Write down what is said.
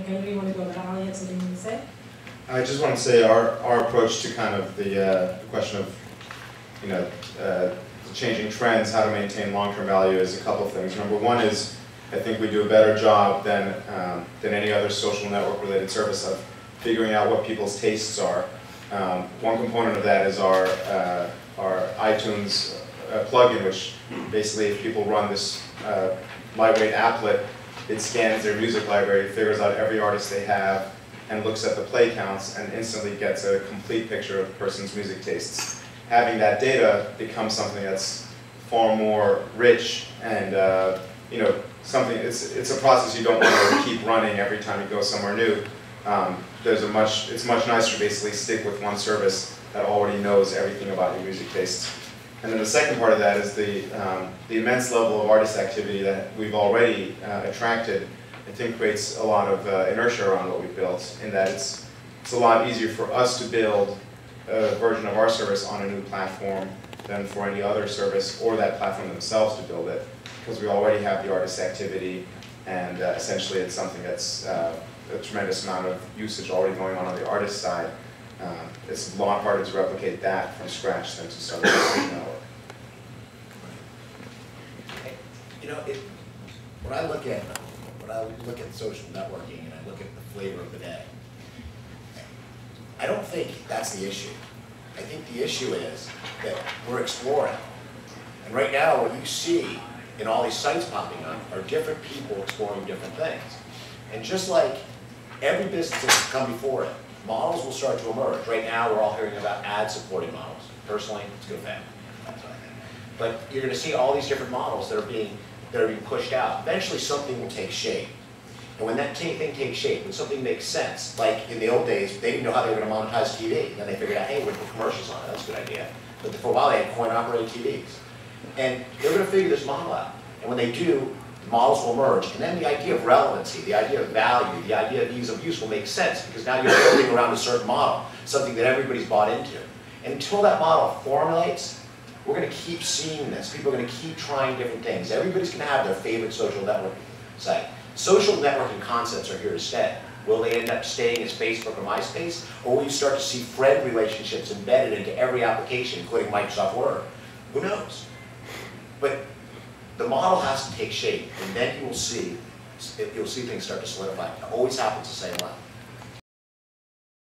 wherever you want to go, but Ali had something to say. I just want to say our approach to kind of the question of, you know, changing trends, how to maintain long-term value is a couple of things. Number one is, I think we do a better job than any other social network-related service of figuring out what people's tastes are. One component of that is our iTunes plugin, which basically, if people run this lightweight applet, it scans their music library, figures out every artist they have, and looks at the play counts, and instantly gets a complete picture of the person's music tastes. Having that data becomes something that's far more rich and you know, something. It's a process you don't want to keep running every time you go somewhere new. It's much nicer to basically stick with one service that already knows everything about your music tastes. And then the second part of that is the immense level of artist activity that we've already attracted. I think creates a lot of inertia around what we built, in that it's a lot easier for us to build a version of our service on a new platform than for any other service or that platform themselves to build it, because we already have the artist activity, and essentially it's something that's a tremendous amount of usage already going on the artist side. It's a lot harder to replicate that from scratch than to start a social network. You know, when I look at social networking and I look at the flavor of the day, I don't think that's the issue. I think the issue is that we're exploring. And right now, what you see in all these sites popping up are different people exploring different things. And just like every business that's come before it, models will start to emerge. Right now, we're all hearing about ad-supported models. Personally, it's good family. That's what I think. But you're going to see all these different models that are being pushed out. Eventually, something will take shape. And when that thing takes shape, when something makes sense, like in the old days, they didn't know how they were going to monetize TV. Then they figured out, hey, we're going to put commercials on it. That's a good idea. But for a while, they had coin-operated TVs. And they're going to figure this model out. And when they do, the models will emerge. And then the idea of relevancy, the idea of value, the idea of ease of use will make sense, because now you're building around a certain model, something that everybody's bought into. And until that model formulates, we're going to keep seeing this. People are going to keep trying different things. Everybody's going to have their favorite social networking site. Social networking concepts are here to stay. Will they end up staying as Facebook or MySpace? Or will you start to see friend relationships embedded into every application, including Microsoft Word? Who knows? But the model has to take shape, and then you'll see things start to solidify. It always happens the same way.